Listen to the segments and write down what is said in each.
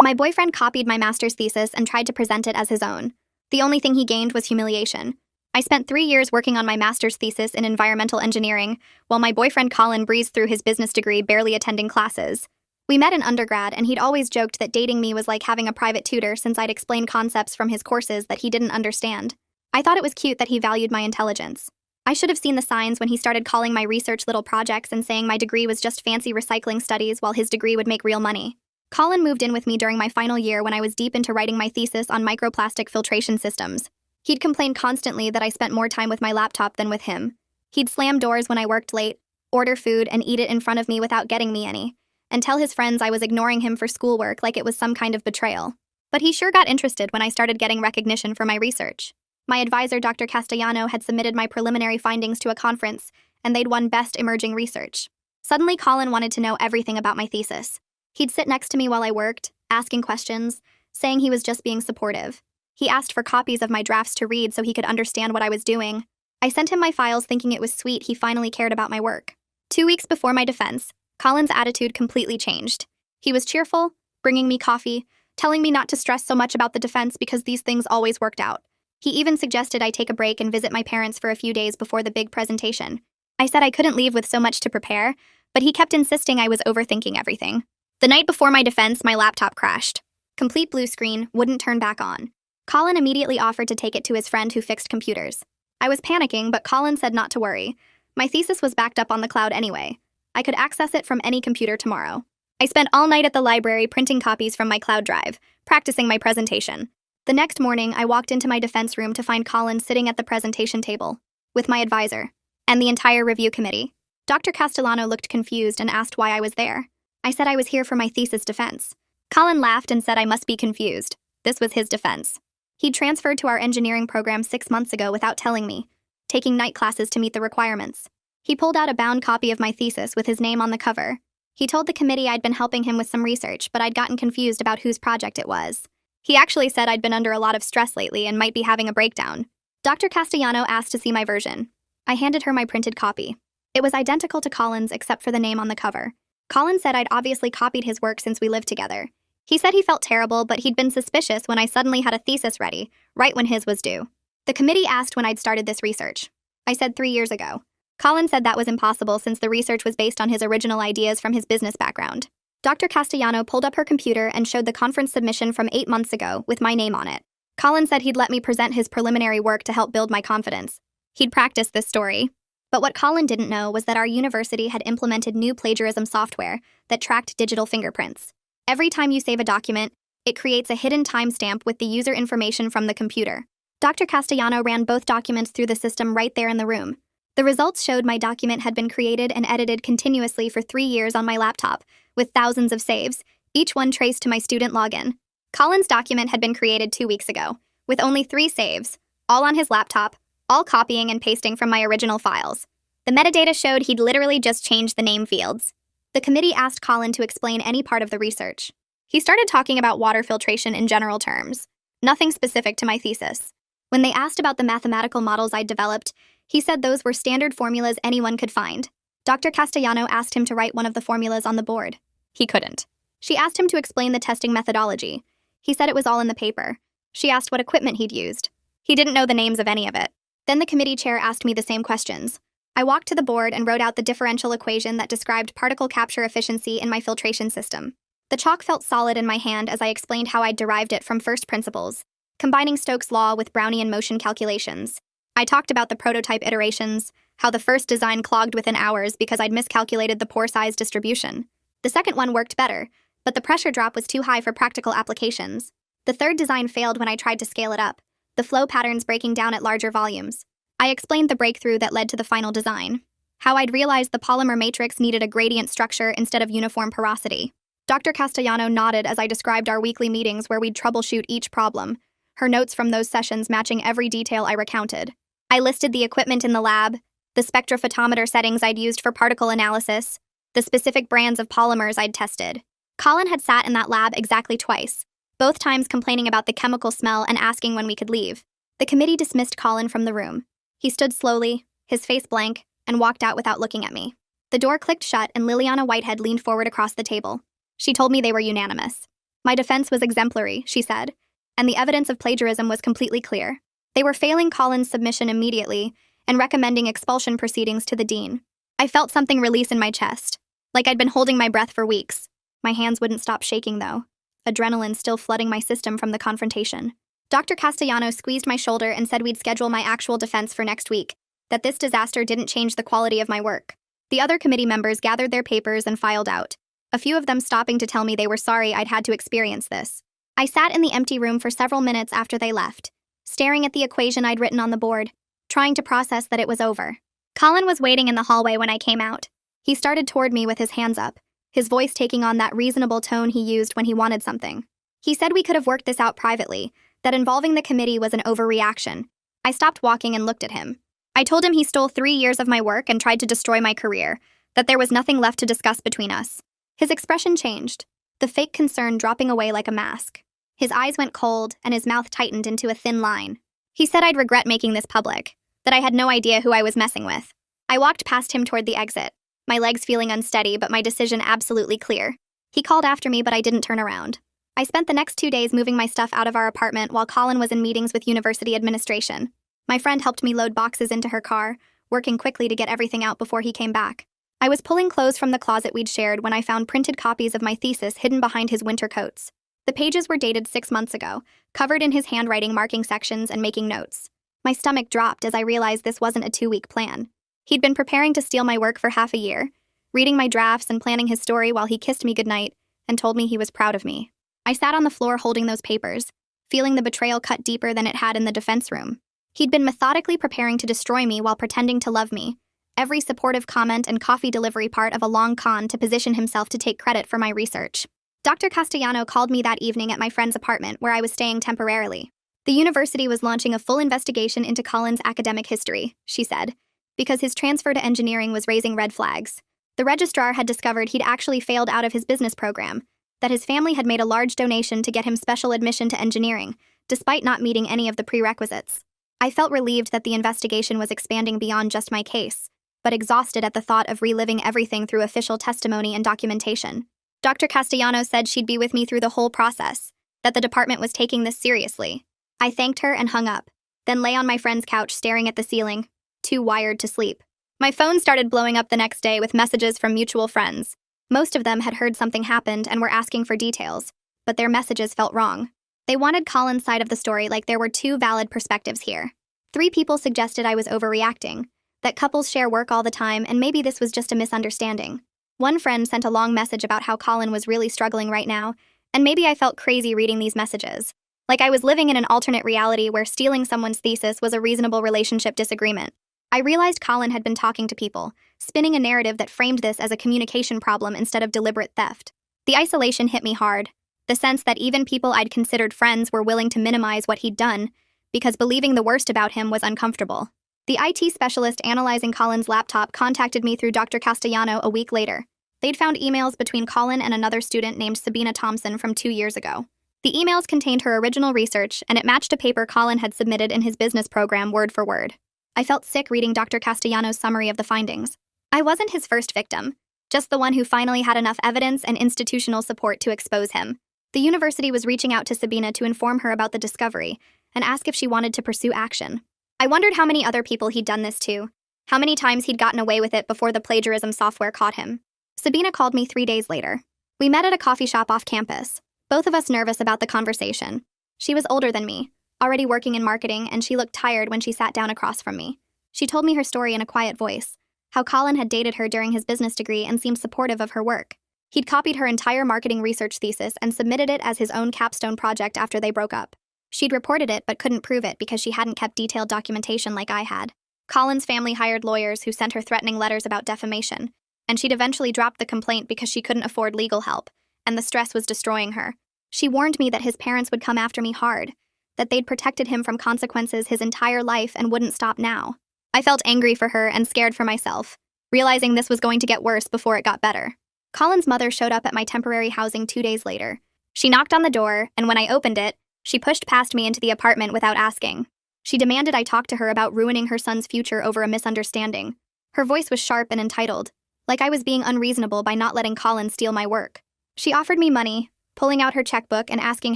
My boyfriend copied my master's thesis and tried to present it as his own. The only thing he gained was humiliation. I spent 3 years working on my master's thesis in environmental engineering, while my boyfriend Colin breezed through his business degree barely attending classes. We met in undergrad, and he'd always joked that dating me was like having a private tutor since I'd explain concepts from his courses that he didn't understand. I thought it was cute that he valued my intelligence. I should have seen the signs when he started calling my research little projects and saying my degree was just fancy recycling studies while his degree would make real money. Colin moved in with me during my final year when I was deep into writing my thesis on microplastic filtration systems. He'd complain constantly that I spent more time with my laptop than with him. He'd slam doors when I worked late, order food and eat it in front of me without getting me any, and tell his friends I was ignoring him for schoolwork like it was some kind of betrayal. But he sure got interested when I started getting recognition for my research. My advisor, Dr. Castellano, had submitted my preliminary findings to a conference, and they'd won Best Emerging Research. Suddenly, Colin wanted to know everything about my thesis. He'd sit next to me while I worked, asking questions, saying he was just being supportive. He asked for copies of my drafts to read so he could understand what I was doing. I sent him my files thinking it was sweet he finally cared about my work. 2 weeks before my defense, Colin's attitude completely changed. He was cheerful, bringing me coffee, telling me not to stress so much about the defense because these things always worked out. He even suggested I take a break and visit my parents for a few days before the big presentation. I said I couldn't leave with so much to prepare, but he kept insisting I was overthinking everything. The night before my defense, my laptop crashed. Complete blue screen, wouldn't turn back on. Colin immediately offered to take it to his friend who fixed computers. I was panicking, but Colin said not to worry. My thesis was backed up on the cloud anyway. I could access it from any computer tomorrow. I spent all night at the library printing copies from my cloud drive, practicing my presentation. The next morning, I walked into my defense room to find Colin sitting at the presentation table, with my advisor, and the entire review committee. Dr. Castellano looked confused and asked why I was there. I said I was here for my thesis defense. Colin laughed and said I must be confused. This was his defense. He'd transferred to our engineering program 6 months ago without telling me, taking night classes to meet the requirements. He pulled out a bound copy of my thesis with his name on the cover. He told the committee I'd been helping him with some research, but I'd gotten confused about whose project it was. He actually said I'd been under a lot of stress lately and might be having a breakdown. Dr. Castellano asked to see my version. I handed her my printed copy. It was identical to Colin's except for the name on the cover. Colin said I'd obviously copied his work since we lived together. He said he felt terrible, but he'd been suspicious when I suddenly had a thesis ready, right when his was due. The committee asked when I'd started this research. I said 3 years ago. Colin said that was impossible since the research was based on his original ideas from his business background. Dr. Castellano pulled up her computer and showed the conference submission from 8 months ago with my name on it. Colin said he'd let me present his preliminary work to help build my confidence. He'd practiced this story. But what Colin didn't know was that our university had implemented new plagiarism software that tracked digital fingerprints. Every time you save a document, it creates a hidden timestamp with the user information from the computer. Dr. Castellano ran both documents through the system right there in the room. The results showed my document had been created and edited continuously for 3 years on my laptop, with thousands of saves, each one traced to my student login. Colin's document had been created 2 weeks ago, with only 3 saves, all on his laptop, all copying and pasting from my original files. The metadata showed he'd literally just changed the name fields. The committee asked Colin to explain any part of the research. He started talking about water filtration in general terms, nothing specific to my thesis. When they asked about the mathematical models I'd developed, he said those were standard formulas anyone could find. Dr. Castellano asked him to write one of the formulas on the board. He couldn't. She asked him to explain the testing methodology. He said it was all in the paper. She asked what equipment he'd used. He didn't know the names of any of it. Then the committee chair asked me the same questions. I walked to the board and wrote out the differential equation that described particle capture efficiency in my filtration system. The chalk felt solid in my hand as I explained how I'd derived it from first principles, combining Stokes' law with Brownian motion calculations. I talked about the prototype iterations, how the first design clogged within hours because I'd miscalculated the pore size distribution. The second one worked better, but the pressure drop was too high for practical applications. The third design failed when I tried to scale it up, the flow patterns breaking down at larger volumes. I explained the breakthrough that led to the final design, how I'd realized the polymer matrix needed a gradient structure instead of uniform porosity. Dr. Castellano nodded as I described our weekly meetings where we'd troubleshoot each problem, her notes from those sessions matching every detail I recounted. I listed the equipment in the lab, the spectrophotometer settings I'd used for particle analysis, the specific brands of polymers I'd tested. Colin had sat in that lab exactly twice, both times complaining about the chemical smell and asking when we could leave. The committee dismissed Colin from the room. He stood slowly, his face blank, and walked out without looking at me. The door clicked shut and Liliana Whitehead leaned forward across the table. She told me they were unanimous. My defense was exemplary, she said, and the evidence of plagiarism was completely clear. They were failing Colin's submission immediately and recommending expulsion proceedings to the dean. I felt something release in my chest, like I'd been holding my breath for weeks. My hands wouldn't stop shaking, though, adrenaline still flooding my system from the confrontation. Dr. Castellano squeezed my shoulder and said we'd schedule my actual defense for next week, that this disaster didn't change the quality of my work. The other committee members gathered their papers and filed out, a few of them stopping to tell me they were sorry I'd had to experience this. I sat in the empty room for several minutes after they left, staring at the equation I'd written on the board, trying to process that it was over. Colin was waiting in the hallway when I came out. He started toward me with his hands up, his voice taking on that reasonable tone he used when he wanted something. He said we could have worked this out privately, that involving the committee was an overreaction. I stopped walking and looked at him. I told him he stole 3 years of my work and tried to destroy my career, that there was nothing left to discuss between us. His expression changed, the fake concern dropping away like a mask. His eyes went cold and his mouth tightened into a thin line. He said I'd regret making this public, that I had no idea who I was messing with. I walked past him toward the exit, my legs feeling unsteady but my decision absolutely clear. He called after me, but I didn't turn around. I spent the next 2 days moving my stuff out of our apartment while Colin was in meetings with university administration. My friend helped me load boxes into her car, working quickly to get everything out before he came back. I was pulling clothes from the closet we'd shared when I found printed copies of my thesis hidden behind his winter coats. The pages were dated 6 months ago, covered in his handwriting, marking sections and making notes. My stomach dropped as I realized this wasn't a 2-week plan. He'd been preparing to steal my work for half a year, reading my drafts and planning his story while he kissed me goodnight and told me he was proud of me. I sat on the floor holding those papers, feeling the betrayal cut deeper than it had in the defense room. He'd been methodically preparing to destroy me while pretending to love me, every supportive comment and coffee delivery part of a long con to position himself to take credit for my research. Dr. Castellano called me that evening at my friend's apartment where I was staying temporarily. The university was launching a full investigation into Colin's academic history, she said, because his transfer to engineering was raising red flags. The registrar had discovered he'd actually failed out of his business program, that his family had made a large donation to get him special admission to engineering, despite not meeting any of the prerequisites. I felt relieved that the investigation was expanding beyond just my case, but exhausted at the thought of reliving everything through official testimony and documentation. Dr. Castellano said she'd be with me through the whole process, that the department was taking this seriously. I thanked her and hung up, then lay on my friend's couch staring at the ceiling, too wired to sleep. My phone started blowing up the next day with messages from mutual friends. Most of them had heard something happened and were asking for details, but their messages felt wrong. They wanted Colin's side of the story, like there were 2 valid perspectives here. 3 people suggested I was overreacting, that couples share work all the time and maybe this was just a misunderstanding. One friend sent a long message about how Colin was really struggling right now, and maybe I felt crazy reading these messages. Like I was living in an alternate reality where stealing someone's thesis was a reasonable relationship disagreement. I realized Colin had been talking to people, spinning a narrative that framed this as a communication problem instead of deliberate theft. The isolation hit me hard, the sense that even people I'd considered friends were willing to minimize what he'd done, because believing the worst about him was uncomfortable. The IT specialist analyzing Colin's laptop contacted me through Dr. Castellano a week later. They'd found emails between Colin and another student named Sabina Thompson from 2 years ago. The emails contained her original research, and it matched a paper Colin had submitted in his business program word for word. I felt sick reading Dr. Castellano's summary of the findings. I wasn't his first victim, just the one who finally had enough evidence and institutional support to expose him. The university was reaching out to Sabina to inform her about the discovery and ask if she wanted to pursue action. I wondered how many other people he'd done this to, how many times he'd gotten away with it before the plagiarism software caught him. Sabina called me 3 days later. We met at a coffee shop off campus, both of us nervous about the conversation. She was older than me, already working in marketing, and she looked tired when she sat down across from me. She told me her story in a quiet voice, how Colin had dated her during his business degree and seemed supportive of her work. He'd copied her entire marketing research thesis and submitted it as his own capstone project after they broke up. She'd reported it but couldn't prove it because she hadn't kept detailed documentation like I had. Colin's family hired lawyers who sent her threatening letters about defamation, and she'd eventually dropped the complaint because she couldn't afford legal help, and the stress was destroying her. She warned me that his parents would come after me hard, that they'd protected him from consequences his entire life and wouldn't stop now. I felt angry for her and scared for myself, realizing this was going to get worse before it got better. Colin's mother showed up at my temporary housing 2 days later. She knocked on the door, and when I opened it, she pushed past me into the apartment without asking. She demanded I talk to her about ruining her son's future over a misunderstanding. Her voice was sharp and entitled, like I was being unreasonable by not letting Colin steal my work. She offered me money, pulling out her checkbook and asking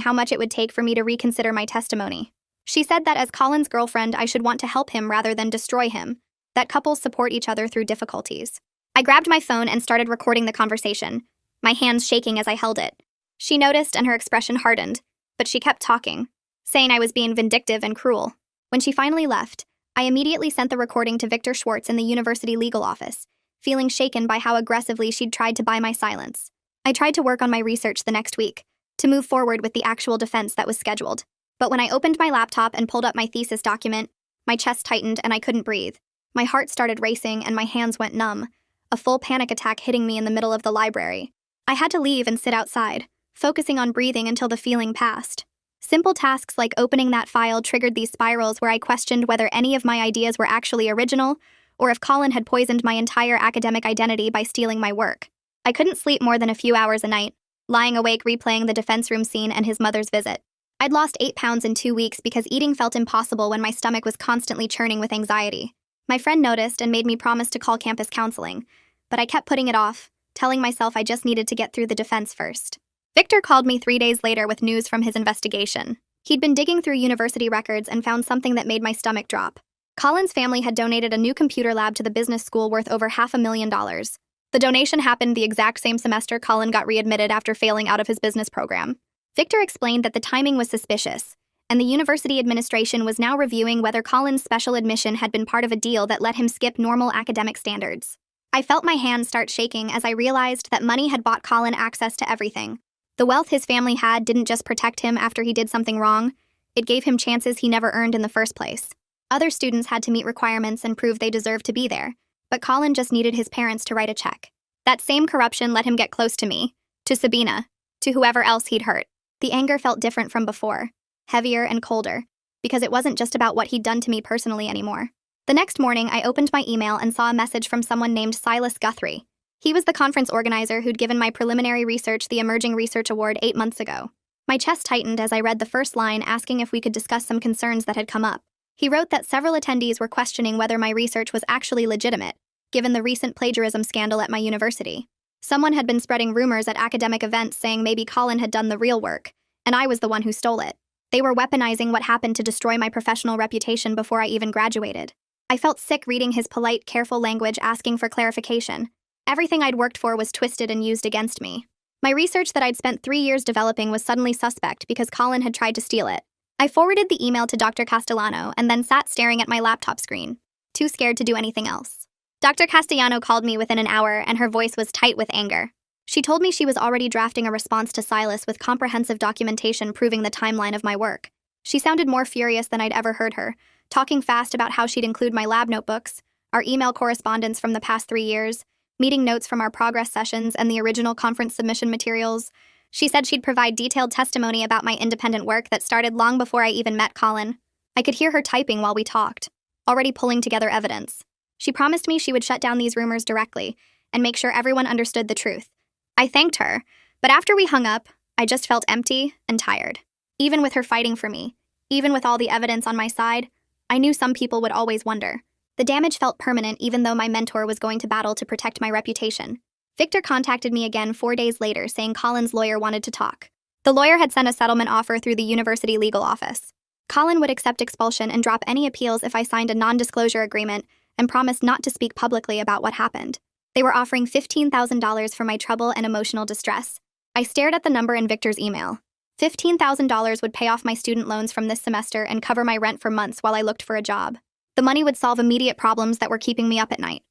how much it would take for me to reconsider my testimony. She said that as Colin's girlfriend, I should want to help him rather than destroy him, that couples support each other through difficulties. I grabbed my phone and started recording the conversation, my hands shaking as I held it. She noticed and her expression hardened, but she kept talking, saying I was being vindictive and cruel. When she finally left, I immediately sent the recording to Victor Schwartz in the university legal office, feeling shaken by how aggressively she'd tried to buy my silence. I tried to work on my research the next week, to move forward with the actual defense that was scheduled. But when I opened my laptop and pulled up my thesis document, my chest tightened and I couldn't breathe. My heart started racing and my hands went numb, a full panic attack hitting me in the middle of the library. I had to leave and sit outside, focusing on breathing until the feeling passed. Simple tasks like opening that file triggered these spirals where I questioned whether any of my ideas were actually original, or if Colin had poisoned my entire academic identity by stealing my work. I couldn't sleep more than a few hours a night, lying awake replaying the defense room scene and his mother's visit. I'd lost 8 pounds in 2 weeks because eating felt impossible when my stomach was constantly churning with anxiety. My friend noticed and made me promise to call campus counseling, but I kept putting it off, telling myself I just needed to get through the defense first. Victor called me 3 days later with news from his investigation. He'd been digging through university records and found something that made my stomach drop. Colin's family had donated a new computer lab to the business school worth over $500,000. The donation happened the exact same semester Colin got readmitted after failing out of his business program. Victor explained that the timing was suspicious, and the university administration was now reviewing whether Colin's special admission had been part of a deal that let him skip normal academic standards. I felt my hands start shaking as I realized that money had bought Colin access to everything. The wealth his family had didn't just protect him after he did something wrong, it gave him chances he never earned in the first place. Other students had to meet requirements and prove they deserved to be there, but Colin just needed his parents to write a check. That same corruption let him get close to me, to Sabina, to whoever else he'd hurt. The anger felt different from before, heavier and colder, because it wasn't just about what he'd done to me personally anymore. The next morning, I opened my email and saw a message from someone named Silas Guthrie. He was the conference organizer who'd given my preliminary research the Emerging Research Award 8 months ago. My chest tightened as I read the first line asking if we could discuss some concerns that had come up. He wrote that several attendees were questioning whether my research was actually legitimate, given the recent plagiarism scandal at my university. Someone had been spreading rumors at academic events saying maybe Colin had done the real work, and I was the one who stole it. They were weaponizing what happened to destroy my professional reputation before I even graduated. I felt sick reading his polite, careful language asking for clarification. Everything I'd worked for was twisted and used against me. My research that I'd spent 3 years developing was suddenly suspect because Colin had tried to steal it. I forwarded the email to Dr. Castellano and then sat staring at my laptop screen, too scared to do anything else. Dr. Castellano called me within an hour and her voice was tight with anger. She told me she was already drafting a response to Silas with comprehensive documentation proving the timeline of my work. She sounded more furious than I'd ever heard her, talking fast about how she'd include my lab notebooks, our email correspondence from the past 3 years, meeting notes from our progress sessions, and the original conference submission materials. She said she'd provide detailed testimony about my independent work that started long before I even met Colin. I could hear her typing while we talked, already pulling together evidence. She promised me she would shut down these rumors directly and make sure everyone understood the truth. I thanked her, but after we hung up, I just felt empty and tired. Even with her fighting for me, even with all the evidence on my side, I knew some people would always wonder. The damage felt permanent even though my mentor was going to battle to protect my reputation. Victor contacted me again 4 days later saying Colin's lawyer wanted to talk. The lawyer had sent a settlement offer through the university legal office. Colin would accept expulsion and drop any appeals if I signed a non-disclosure agreement and promised not to speak publicly about what happened. They were offering $15,000 for my trouble and emotional distress. I stared at the number in Victor's email. $15,000 would pay off my student loans from this semester and cover my rent for months while I looked for a job. The money would solve immediate problems that were keeping me up at night.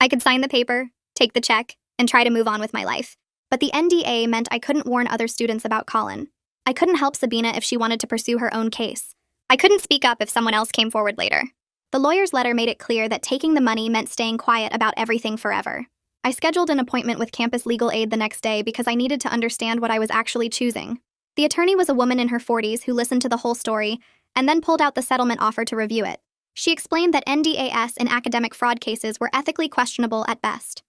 I could sign the paper, take the check, and try to move on with my life. But the NDA meant I couldn't warn other students about Colin. I couldn't help Sabina if she wanted to pursue her own case. I couldn't speak up if someone else came forward later. The lawyer's letter made it clear that taking the money meant staying quiet about everything forever. I scheduled an appointment with campus legal aid the next day because I needed to understand what I was actually choosing. The attorney was a woman in her 40s who listened to the whole story and then pulled out the settlement offer to review it. She explained that NDAS in academic fraud cases were ethically questionable at best.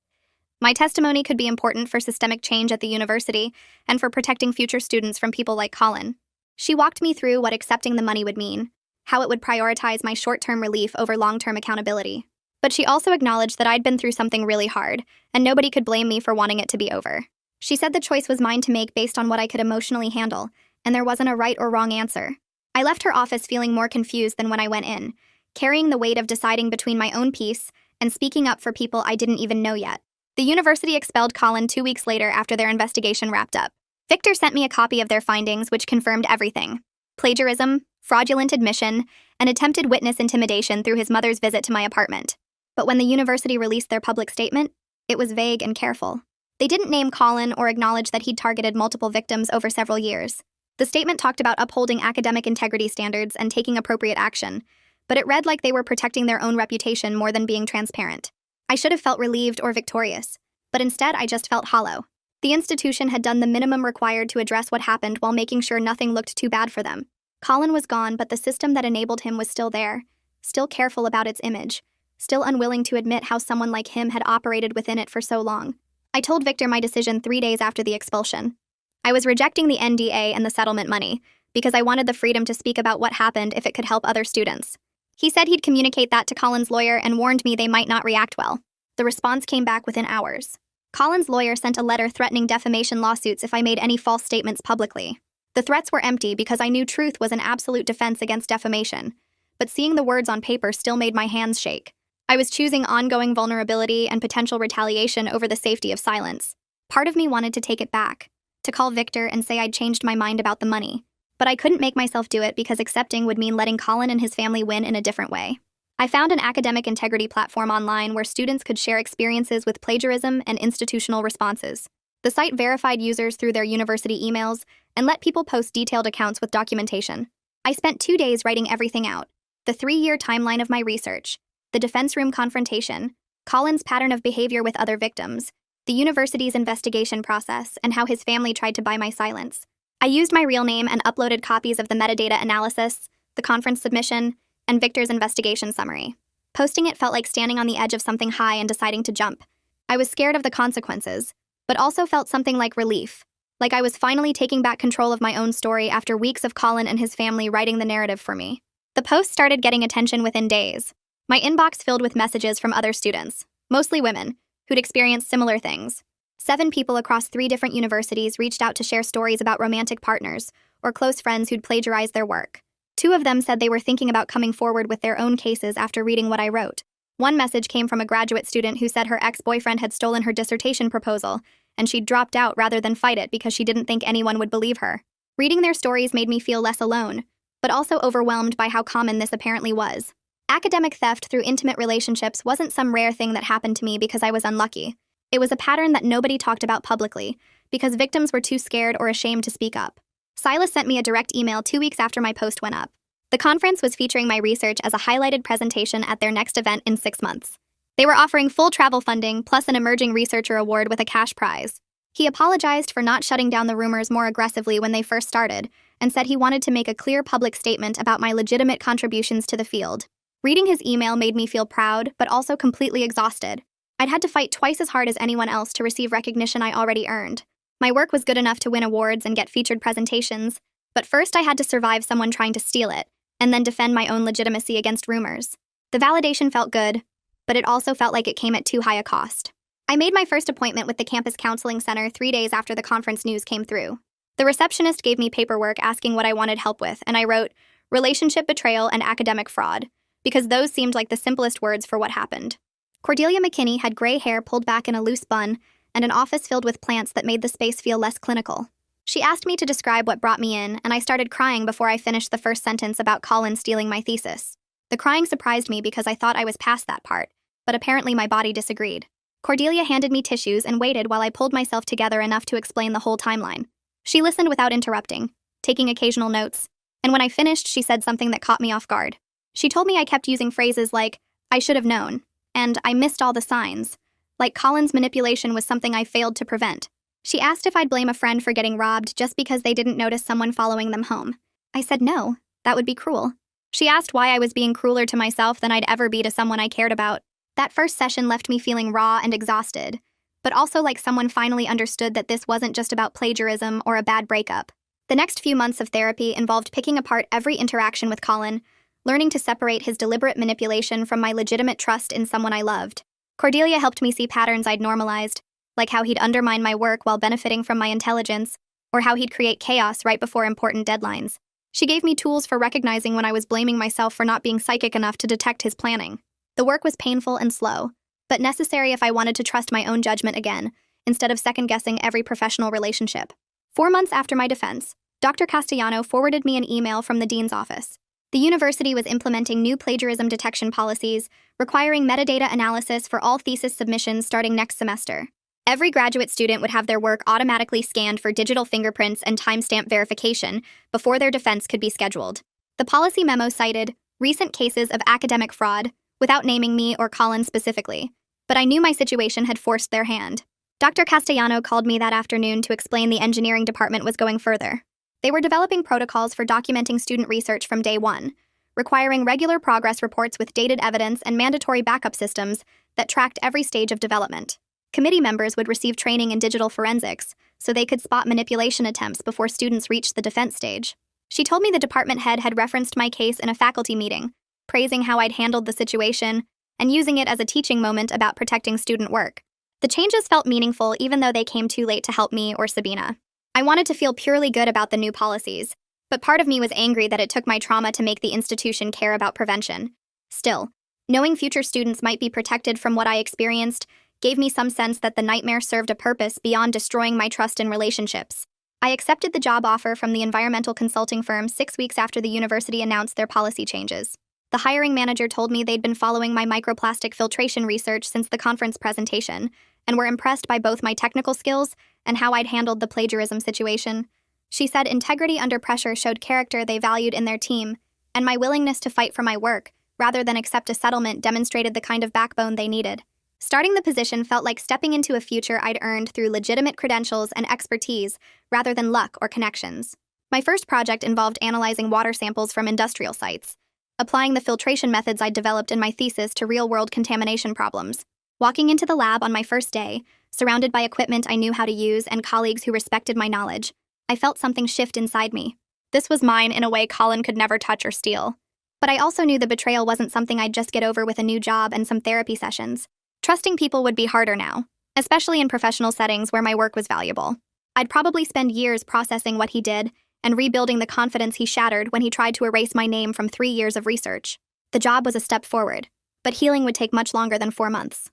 My testimony could be important for systemic change at the university and for protecting future students from people like Colin. She walked me through what accepting the money would mean, how it would prioritize my short-term relief over long-term accountability. But she also acknowledged that I'd been through something really hard, and nobody could blame me for wanting it to be over. She said the choice was mine to make based on what I could emotionally handle, and there wasn't a right or wrong answer. I left her office feeling more confused than when I went in, carrying the weight of deciding between my own peace and speaking up for people I didn't even know yet. The university expelled Colin 2 weeks later after their investigation wrapped up. Victor sent me a copy of their findings, which confirmed everything: plagiarism, fraudulent admission, and attempted witness intimidation through his mother's visit to my apartment. But when the university released their public statement, it was vague and careful. They didn't name Colin or acknowledge that he'd targeted multiple victims over several years. The statement talked about upholding academic integrity standards and taking appropriate action, but it read like they were protecting their own reputation more than being transparent. I should have felt relieved or victorious, but instead I just felt hollow. The institution had done the minimum required to address what happened while making sure nothing looked too bad for them. Colin was gone, but the system that enabled him was still there, still careful about its image, still unwilling to admit how someone like him had operated within it for so long. I told Victor my decision 3 days after the expulsion. I was rejecting the NDA and the settlement money because I wanted the freedom to speak about what happened if it could help other students. He said he'd communicate that to Colin's lawyer and warned me they might not react well. The response came back within hours. Colin's lawyer sent a letter threatening defamation lawsuits if I made any false statements publicly. The threats were empty because I knew truth was an absolute defense against defamation, but seeing the words on paper still made my hands shake. I was choosing ongoing vulnerability and potential retaliation over the safety of silence. Part of me wanted to take it back, to call Victor and say I'd changed my mind about the money. But I couldn't make myself do it because accepting would mean letting Colin and his family win in a different way. I found an academic integrity platform online where students could share experiences with plagiarism and institutional responses. The site verified users through their university emails and let people post detailed accounts with documentation. I spent 2 days writing everything out: the 3-year timeline of my research, the defense room confrontation, Colin's pattern of behavior with other victims, the university's investigation process, and how his family tried to buy my silence. I used my real name and uploaded copies of the metadata analysis, the conference submission, and Victor's investigation summary. Posting it felt like standing on the edge of something high and deciding to jump. I was scared of the consequences, but also felt something like relief, like I was finally taking back control of my own story after weeks of Colin and his family writing the narrative for me. The post started getting attention within days. My inbox filled with messages from other students, mostly women, who'd experienced similar things. 7 people across 3 different universities reached out to share stories about romantic partners or close friends who'd plagiarized their work. 2 of them said they were thinking about coming forward with their own cases after reading what I wrote. One message came from a graduate student who said her ex-boyfriend had stolen her dissertation proposal, and she'd dropped out rather than fight it because she didn't think anyone would believe her. Reading their stories made me feel less alone, but also overwhelmed by how common this apparently was. Academic theft through intimate relationships wasn't some rare thing that happened to me because I was unlucky. It was a pattern that nobody talked about publicly because victims were too scared or ashamed to speak up. Silas sent me a direct email 2 weeks after my post went up. The conference was featuring my research as a highlighted presentation at their next event in 6 months. They were offering full travel funding plus an emerging researcher award with a cash prize. He apologized for not shutting down the rumors more aggressively when they first started and said he wanted to make a clear public statement about my legitimate contributions to the field. Reading his email made me feel proud, but also completely exhausted. I'd had to fight twice as hard as anyone else to receive recognition I already earned. My work was good enough to win awards and get featured presentations, but first I had to survive someone trying to steal it, and then defend my own legitimacy against rumors. The validation felt good, but it also felt like it came at too high a cost. I made my first appointment with the campus counseling center 3 days after the conference news came through. The receptionist gave me paperwork asking what I wanted help with, and I wrote, relationship betrayal and academic fraud, because those seemed like the simplest words for what happened. Cordelia McKinney had gray hair pulled back in a loose bun and an office filled with plants that made the space feel less clinical. She asked me to describe what brought me in, and I started crying before I finished the first sentence about Colin stealing my thesis. The crying surprised me because I thought I was past that part, but apparently my body disagreed. Cordelia handed me tissues and waited while I pulled myself together enough to explain the whole timeline. She listened without interrupting, taking occasional notes, and when I finished, she said something that caught me off guard. She told me I kept using phrases like, I should have known, and I missed all the signs, like Colin's manipulation was something I failed to prevent. She asked if I'd blame a friend for getting robbed just because they didn't notice someone following them home. I said no, that would be cruel. She asked why I was being crueler to myself than I'd ever be to someone I cared about. That first session left me feeling raw and exhausted, but also like someone finally understood that this wasn't just about plagiarism or a bad breakup. The next few months of therapy involved picking apart every interaction with Colin, learning to separate his deliberate manipulation from my legitimate trust in someone I loved. Cordelia helped me see patterns I'd normalized, like how he'd undermine my work while benefiting from my intelligence, or how he'd create chaos right before important deadlines. She gave me tools for recognizing when I was blaming myself for not being psychic enough to detect his planning. The work was painful and slow, but necessary if I wanted to trust my own judgment again, instead of second-guessing every professional relationship. 4 months after my defense, Dr. Castellano forwarded me an email from the dean's office. The university was implementing new plagiarism detection policies, requiring metadata analysis for all thesis submissions starting next semester. Every graduate student would have their work automatically scanned for digital fingerprints and timestamp verification before their defense could be scheduled. The policy memo cited recent cases of academic fraud, without naming me or Colin specifically, but I knew my situation had forced their hand. Dr. Castellano called me that afternoon to explain the engineering department was going further. They were developing protocols for documenting student research from day one, requiring regular progress reports with dated evidence and mandatory backup systems that tracked every stage of development. Committee members would receive training in digital forensics, so they could spot manipulation attempts before students reached the defense stage. She told me the department head had referenced my case in a faculty meeting, praising how I'd handled the situation and using it as a teaching moment about protecting student work. The changes felt meaningful even though they came too late to help me or Sabina. I wanted to feel purely good about the new policies, but part of me was angry that it took my trauma to make the institution care about prevention. Still, knowing future students might be protected from what I experienced gave me some sense that the nightmare served a purpose beyond destroying my trust in relationships. I accepted the job offer from the environmental consulting firm 6 weeks after the university announced their policy changes. The hiring manager told me they'd been following my microplastic filtration research since the conference presentation, and were impressed by both my technical skills and how I'd handled the plagiarism situation. She said integrity under pressure showed character they valued in their team, and my willingness to fight for my work, rather than accept a settlement, demonstrated the kind of backbone they needed. Starting the position felt like stepping into a future I'd earned through legitimate credentials and expertise, rather than luck or connections. My first project involved analyzing water samples from industrial sites, applying the filtration methods I'd developed in my thesis to real-world contamination problems. Walking into the lab on my first day, surrounded by equipment I knew how to use and colleagues who respected my knowledge, I felt something shift inside me. This was mine in a way Colin could never touch or steal. But I also knew the betrayal wasn't something I'd just get over with a new job and some therapy sessions. Trusting people would be harder now, especially in professional settings where my work was valuable. I'd probably spend years processing what he did and rebuilding the confidence he shattered when he tried to erase my name from 3 years of research. The job was a step forward, but healing would take much longer than 4 months.